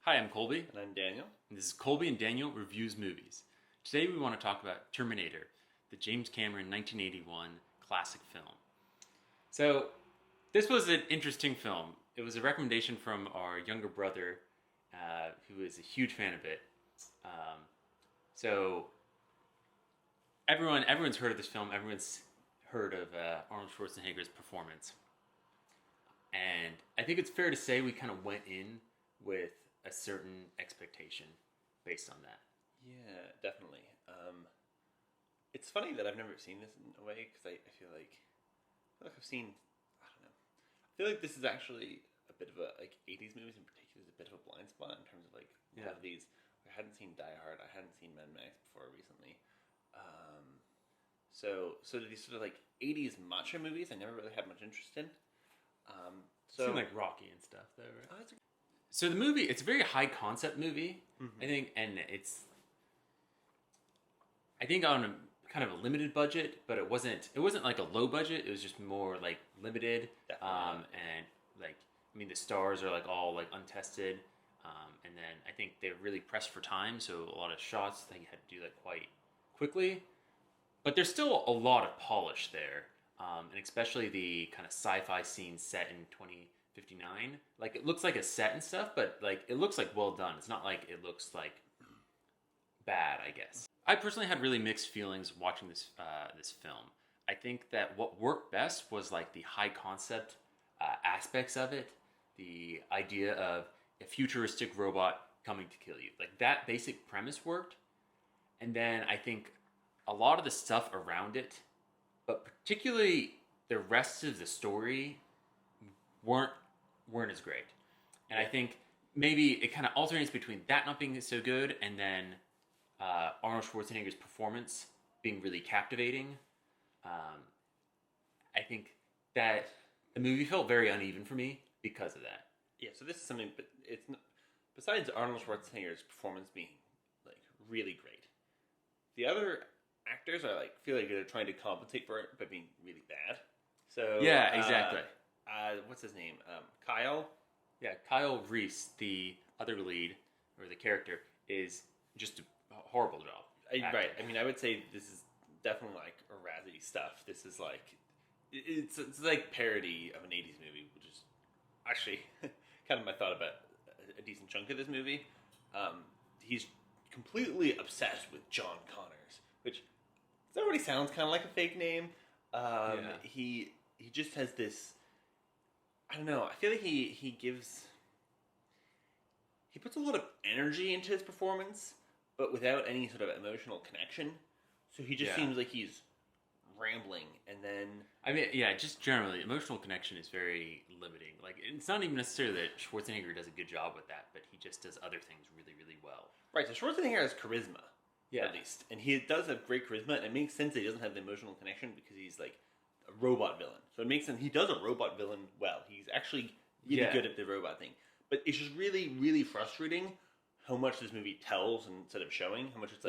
Hi, I'm Colby, And I'm Daniel. and this is Colby and Daniel Reviews Movies. Today we want to talk about Terminator, the James Cameron 1981 classic film. So, this was an interesting film. It was a recommendation from our younger brother, who is a huge fan of it. So, everyone's heard of this film. Everyone's heard of Arnold Schwarzenegger's performance. And I think it's fair to say we kind of went in with a certain expectation based on that. Yeah, definitely. It's funny that I've never seen this in a way because I feel like I've seen. I don't know. I feel like this is actually a bit of a 80s movies in particular is a bit of a blind spot in terms of a lot of these. I hadn't seen Die Hard. I hadn't seen Mad Max before recently. So these sort of 80s macho movies I never really had much interest in. Seem like Rocky and stuff, though, right? Oh, So the movie, it's a very high concept movie, I think, and I think on a kind of a limited budget, but it wasn't like a low budget. It was just more like limited, and the stars are all untested, and then I think they're really pressed for time, so a lot of shots they had to do quite quickly, but there's still a lot of polish there, and especially the kind of sci-fi scene set in 2059. It looks like a set and stuff, but it looks well done. It's not like it looks bad, I guess. I personally had really mixed feelings watching this film. I think that what worked best was the high concept aspects of it, the idea of a futuristic robot coming to kill you. That basic premise worked, and then I think a lot of the stuff around it, but particularly the rest of the story, weren't as great. And I think maybe it kind of alternates between that not being so good and then Arnold Schwarzenegger's performance being really captivating. I think that the movie felt very uneven for me because of that. Yeah, so this is something, but it's not, besides Arnold Schwarzenegger's performance being really great, the other actors I feel like they're trying to compensate for it by being really bad. So yeah, exactly. What's his name? Kyle. Yeah, Kyle Reese, the other lead or the character, is just a horrible job. Right. I mean, I would say this is definitely a Razzie stuff. This is it's parody of an 80s movie, which is actually kind of my thought about a decent chunk of this movie. He's completely obsessed with John Connors, which already sounds kind of like a fake name. He just has this. I don't know. I feel like he puts a lot of energy into his performance, but without any sort of emotional connection. So he just seems like he's rambling, and then just generally emotional connection is very limiting. It's not even necessarily that Schwarzenegger does a good job with that, but he just does other things really, really well. Right. So Schwarzenegger has charisma, at least, and he does have great charisma, and it makes sense that he doesn't have the emotional connection because he's a robot villain. So it makes sense. He does a robot villain well. He's actually really good at the robot thing. But it's just really, really frustrating how much this movie tells instead of showing. How much it's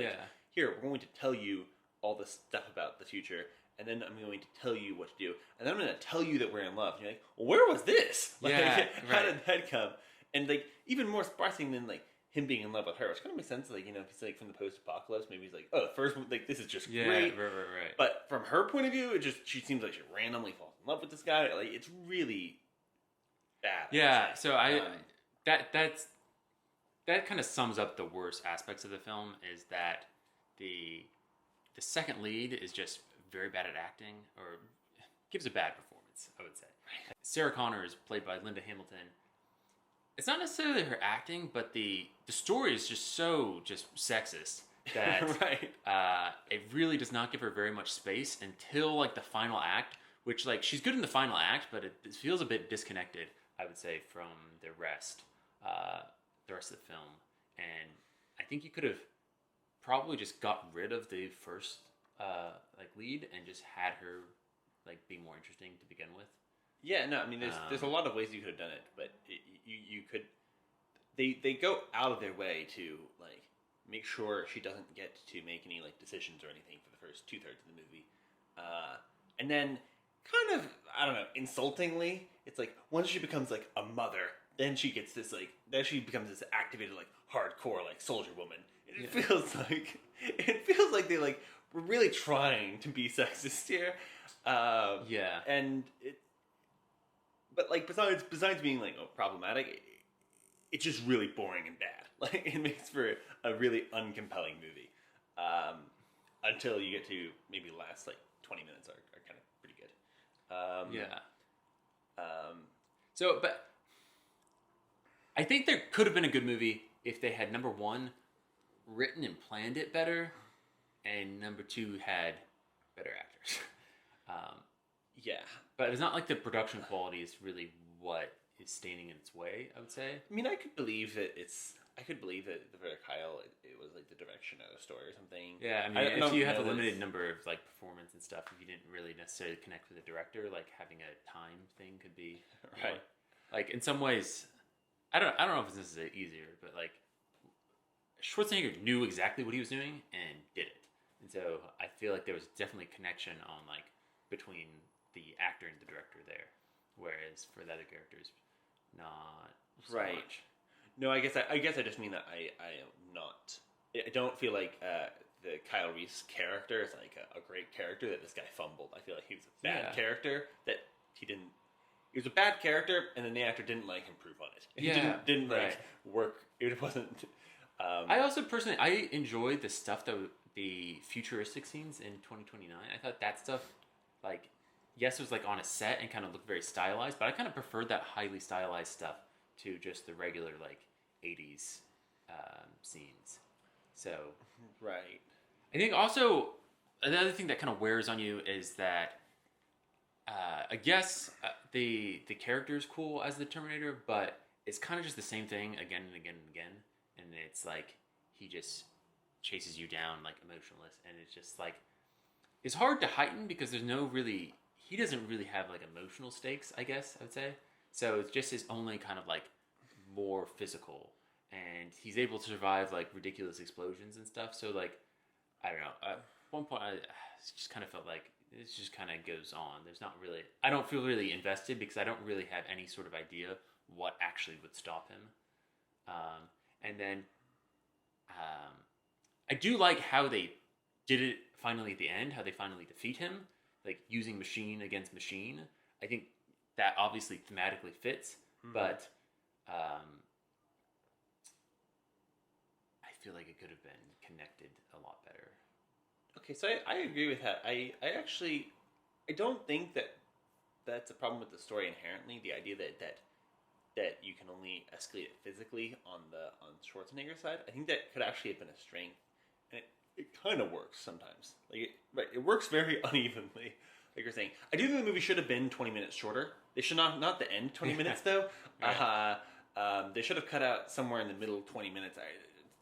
here, we're going to tell you all this stuff about the future, and then I'm going to tell you what to do. And then I'm going to tell you that we're in love. And you're well, where was this? How did that come? And even more surprising than him being in love with her, which kind of makes sense. If he's from the post-apocalypse, maybe he's oh, the first one, this is just great. Right. But from her point of view, she seems like she randomly falls in love with this guy. It's really bad. Yeah. So that kind of sums up the worst aspects of the film. Is that the second lead is just very bad at acting, or gives a bad performance, I would say. Right. Sarah Connor is played by Linda Hamilton. It's not necessarily her acting, but the story is just so sexist that it really does not give her very much space until the final act, which she's good in the final act, but it feels a bit disconnected, I would say, from the rest of the film. And I think you could have probably just got rid of the first lead and just had her be more interesting to begin with. Yeah, no, I mean, there's a lot of ways you could have done it, but you could. They go out of their way to make sure she doesn't get to make any decisions or anything for the first 2/3 of the movie, and then kind of, I don't know, insultingly, it's once she becomes a mother, then she gets this like then she becomes this activated like hardcore like soldier woman. And it feels like they like were really trying to be sexist here. And but like besides being like problematic, it's just really boring and bad. Like it makes for a really uncompelling movie. Until you get to maybe the last like 20 minutes are kind of pretty good. But I think there could have been a good movie if they had, number one, written and planned it better, and number two, had better actors. But it's not like the production quality is really what is standing in its way, I would say. I mean, I could believe that for Kyle, it was like the direction of the story or something. Yeah, I mean, if you have a limited number of like performance and stuff, if you didn't really necessarily connect with the director, like having a time thing could be right. Like in some ways, I don't know if this is easier, but like Schwarzenegger knew exactly what he was doing and did it, and so I feel like there was definitely connection on like between the actor and the director there, whereas for the other characters, not so right. much. No, I guess I just mean that I am not. I don't feel like the Kyle Reese character is like a great character that this guy fumbled. I feel like he was a bad character that he didn't. He was a bad character, and then the actor didn't like improve on it. He didn't like work. It wasn't. I also personally I enjoyed the stuff the futuristic scenes in 2029. I thought that stuff, like, yes, it was like on a set and kind of looked very stylized, but I kind of preferred that highly stylized stuff to just the regular like 80s scenes. So right. I think also another thing that kind of wears on you is that I guess the character is cool as the Terminator, but it's kind of just the same thing again and again and again, and it's like he just chases you down like emotionless, and it's just like it's hard to heighten because there's no really he doesn't really have like emotional stakes, I guess I would say. So it's just his only kind of like more physical, and he's able to survive like ridiculous explosions and stuff. So like I don't know. At one point, I just kind of felt like it just kind of goes on. There's not really. I don't feel really invested because I don't really have any sort of idea what actually would stop him. And then I do like how they did it finally at the end. How they finally defeat him, like using machine against machine. I think that obviously thematically fits, but I feel like it could have been connected a lot better. Okay, so I agree with that. I don't think that that's a problem with the story inherently. The idea that you can only escalate it physically on Schwarzenegger's side, I think that could actually have been a strength, and it kind of works sometimes. Like it works very unevenly. Like you're saying, I do think the movie should have been 20 minutes shorter. They should not the end 20 minutes though. Right. They should have cut out somewhere in the middle 20 minutes.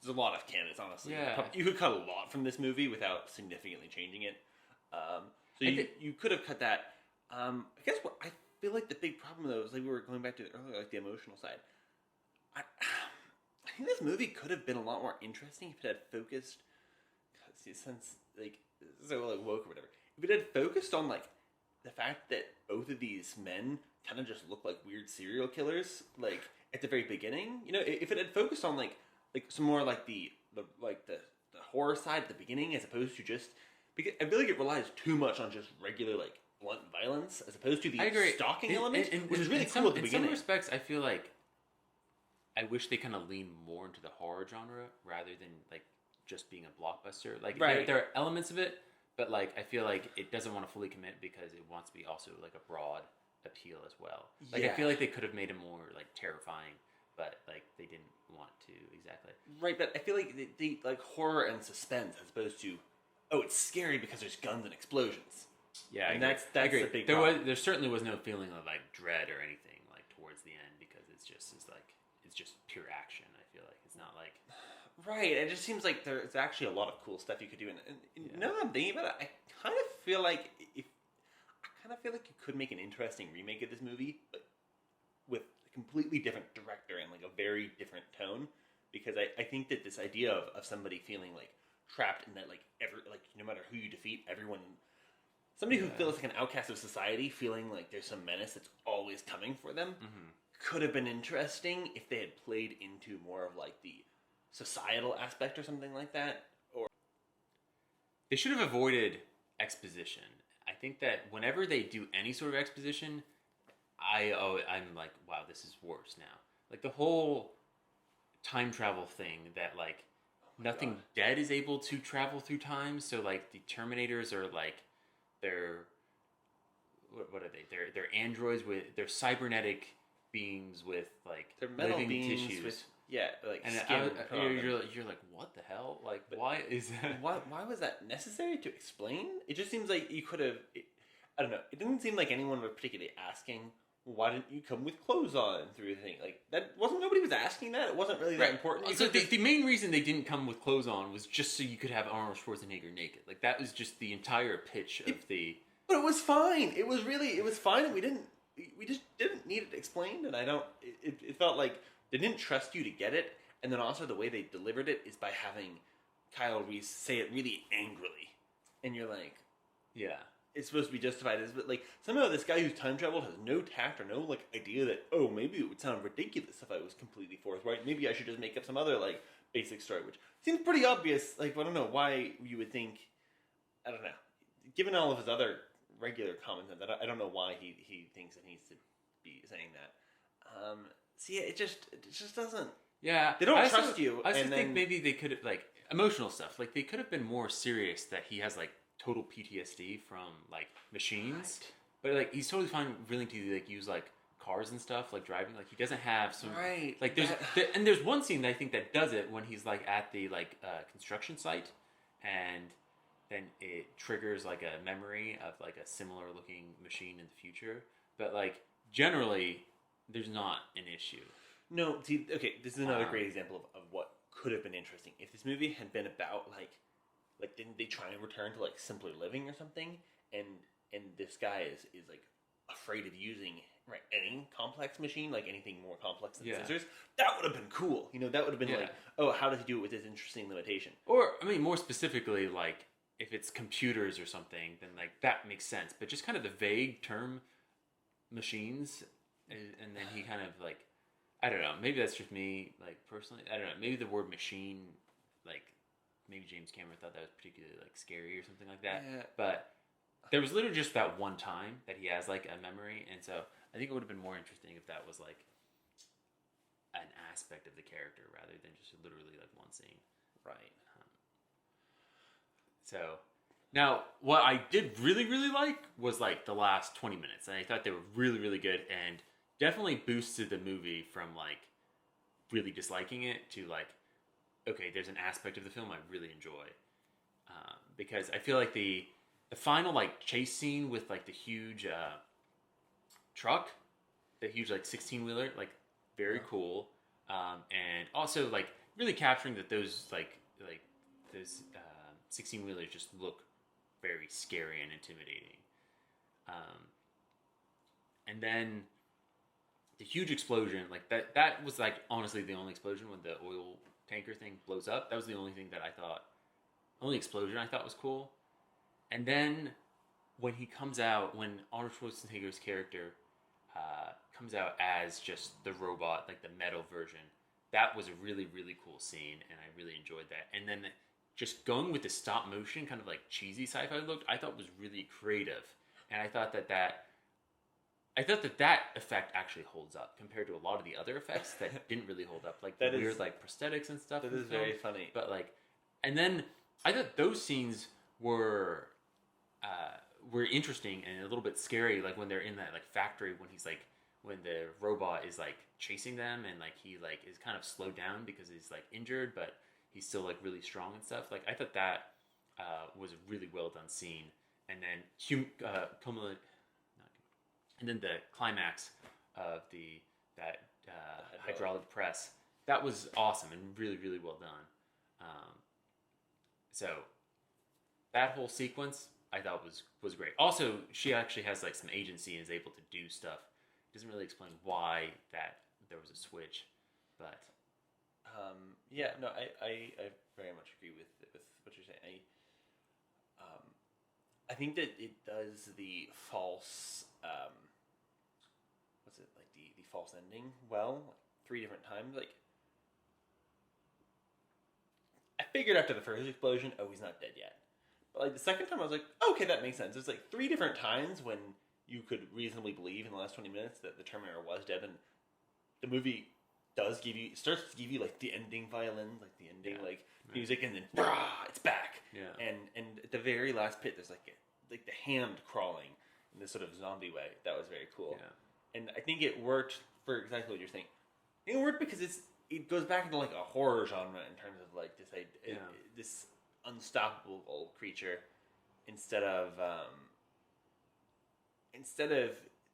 There's a lot of candidates, honestly. Yeah. You could cut a lot from this movie without significantly changing it. So you could have cut that. I guess what I feel like the big problem though is like we were going back to earlier, like the emotional side. I think this movie could have been a lot more interesting if it had focused. Since like so like woke or whatever, if it had focused on like the fact that both of these men kind of just look like weird serial killers, like at the very beginning, you know, if it had focused on like some more like the horror side at the beginning as opposed to just because I feel like it relies too much on just regular like blunt violence as opposed to the stalking element, which is really cool at the beginning. In some respects, I feel like I wish they kind of leaned more into the horror genre rather than like just being a blockbuster. Like there are elements of it, but like I feel like it doesn't want to fully commit because it wants to be also like a broad appeal as well. Like I feel like they could have made it more like terrifying, but like they didn't want to exactly. Right, but I feel like they like horror and suspense as opposed to it's scary because there's guns and explosions. Yeah, and that's the big problem. There certainly was no feeling of like dread or anything like towards the end because it's just pure action. I feel like it's not like right. It just seems like there's actually a lot of cool stuff you could do. And now that I'm thinking about it, I kind of feel like you could make an interesting remake of this movie, but with a completely different director and like a very different tone. Because I think that this idea of somebody feeling like trapped in that like no matter who you defeat, somebody who feels like an outcast of society, feeling like there's some menace that's always coming for them, could have been interesting if they had played into more of like the societal aspect or something like that. Or They should have avoided exposition. I think that whenever they do any sort of exposition, I'm like, wow, this is worse now. Like the whole time travel thing that like nothing dead is able to travel through time. So like the Terminators are like they're what are they? They're androids with they're cybernetic beings with like they're metal living beings tissues. with like And skin. you're like, what the hell? Like, why is that? Why was that necessary to explain? It just seems like you could have. I don't know. It didn't seem like anyone was particularly asking, why didn't you come with clothes on through the thing? Like, that wasn't, nobody was asking that. It wasn't really that important. So the main reason they didn't come with clothes on was just so you could have Arnold Schwarzenegger naked. Like, that was just the entire pitch of the... But it was fine. It was fine, and we just didn't need it explained, and it felt like they didn't trust you to get it, and then also the way they delivered it is by having Kyle Reese say it really angrily. And you're like... Yeah. It's supposed to be justified as, but like somehow this guy who's time traveled has no tact or no like idea that maybe it would sound ridiculous if I was completely forthright. Maybe I should just make up some other like basic story, which seems pretty obvious. Like I don't know why you would think. I don't know. Given all of his other regular comments, I don't know why he thinks it needs to be saying that. So yeah, it just doesn't. Yeah, they don't trust you. I also think maybe they could have like emotional stuff. Like they could have been more serious that he has like total PTSD from like machines, but like he's totally fine willing to like use like cars and stuff, like driving. Like he doesn't have some like there's one scene that I think that does it when he's like at the like construction site, and then it triggers like a memory of like a similar looking machine in the future. But like generally, there's not an issue. No, see, okay, this is another great example of what could have been interesting if this movie had been about like didn't they try and return to like simpler living or something, and this guy is like afraid of using any complex machine, like anything more complex than scissors. That would have been cool. That would have been like, oh, how does he do it with this interesting limitation? Or I mean, more specifically, like if it's computers or something, then like that makes sense. But just kind of the vague term machines, and then he kind of like, I don't know, maybe that's just me like personally, I don't know, maybe the word machine, like maybe James Cameron thought that was particularly like scary or something like that. Yeah. But there was literally just that one time that he has like a memory, and so I think it would have been more interesting if that was like an aspect of the character rather than just literally like one scene. Right. So now what I did really, really like was like the last 20 minutes, and I thought they were really, really good and definitely boosted the movie from like really disliking it to like, okay, there's an aspect of the film I really enjoy, because I feel like the final like chase scene with like the huge truck, the huge like 16-wheeler, like very cool, and also like really capturing that those like those 16-wheelers just look very scary and intimidating, and then the huge explosion, like that was like honestly the only explosion when the oil tanker thing blows up. That was the only thing that only explosion I thought was cool. And then when he comes out, when Arnold Schwarzenegger's character comes out as just the robot, like the metal version, that was a really, really cool scene, and I really enjoyed that. And then just going with the stop motion, kind of like cheesy sci-fi look, I thought was really creative. And I thought that effect actually holds up compared to a lot of the other effects that didn't really hold up, like the weird like prosthetics and stuff. That is very funny. But like, and then I thought those scenes were interesting and a little bit scary, like when they're in that like factory, when the robot is like chasing them, and like he like is kind of slowed down because he's like injured, but he's still like really strong and stuff. Like I thought that was a really well done scene. And then and then the climax of that hydraulic press, that was awesome and really, really well done. So that whole sequence I thought was great. Also, she actually has like some agency and is able to do stuff. Doesn't really explain why that there was a switch, but yeah, no, I very much agree with what you're saying. I think that it does the false what's it like, the false ending well, like 3 different times. Like, I figured after the first explosion, oh, he's not dead yet. But like the second time, I was like, okay, that makes sense. There's like 3 different times when you could reasonably believe in the last 20 minutes that the Terminator was dead, and the movie starts to give you like the ending violin, like the ending music, and then it's back. Yeah. And at the very last pit, there's like the hand crawling in this sort of zombie way. That was very cool. Yeah. And I think it worked for exactly what you're saying. It worked because it goes back into like a horror genre in terms of like this unstoppable creature instead of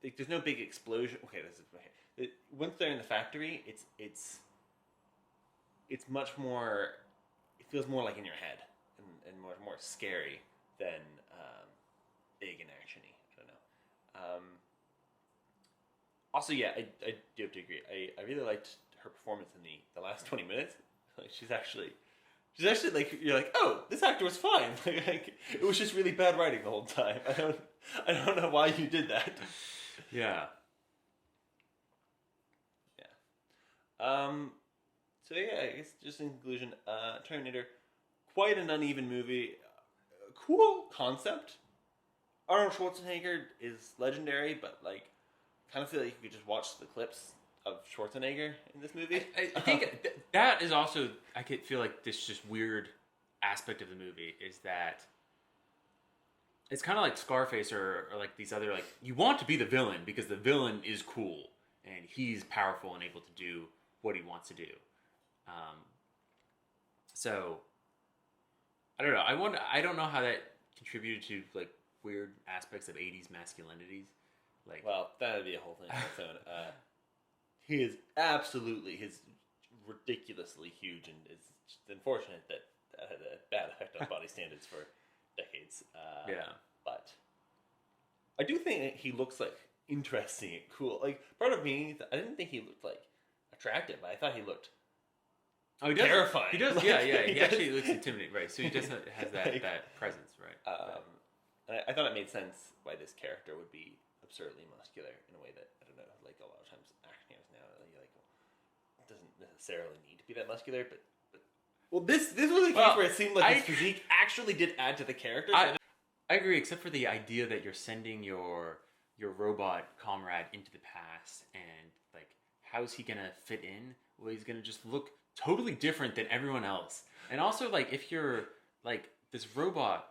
like, there's no big explosion. Okay, once they're in the factory, it's much more. It feels more like in your head and more scary than big and actiony. I don't know. Also, yeah, I do have to agree. I really liked her performance in the last 20 minutes. Like she's actually like, you're like, oh, this actor was fine. Like it was just really bad writing the whole time. I don't know why you did that. Yeah. So yeah, I guess just in conclusion, Terminator, quite an uneven movie. Cool concept. Arnold Schwarzenegger is legendary, but like, kind of feel like you could just watch the clips of Schwarzenegger in this movie. I think that is also, I could feel like this just weird aspect of the movie is that it's kind of like Scarface or like these other, like, you want to be the villain because the villain is cool and he's powerful and able to do what he wants to do. So I don't know. I don't know how that contributed to like weird aspects of 80s masculinities. Like, well, that would be a whole thing on its own. He is absolutely ridiculously huge, and it's just unfortunate that had a bad effect on body standards for decades. But I do think he looks like interesting and cool. Like, part of me, I didn't think he looked like attractive. I thought he looked terrifying. He does, like, yeah. He actually looks intimidating, right? So he just has that, like, that presence, right? And I thought it made sense why this character would be absurdly muscular in a way that, I don't know, like a lot of times action heroes now, you're like, well, it doesn't necessarily need to be that muscular, but well, this was a case where it seemed like his physique actually did add to the character. I agree, except for the idea that you're sending your robot comrade into the past, and like, how's he gonna fit in? Well, he's gonna just look totally different than everyone else. And also, like, if you're like this robot,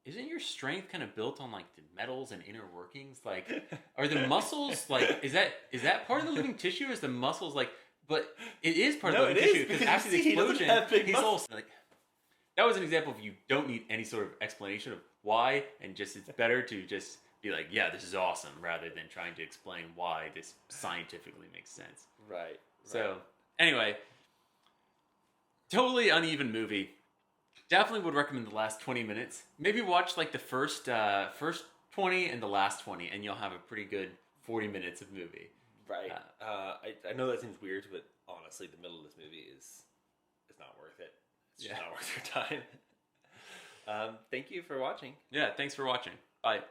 isn't your strength kind of built on like the metals and inner workings? Like, are the muscles like is that part of the living tissue? Or is the muscles like? But it is part of the living tissue because after the explosion, he's all like. That was an example of you don't need any sort of explanation of why, and just it's better to just be like, yeah, this is awesome, rather than trying to explain why this scientifically makes sense. Right. So anyway, totally uneven movie. Definitely would recommend the last 20 minutes. Maybe watch like the first 20 and the last 20, and you'll have a pretty good 40 minutes of movie. Right. I know that seems weird, but honestly, the middle of this movie is not worth it. It's just not worth your time. Thank you for watching. Yeah, thanks for watching. Bye.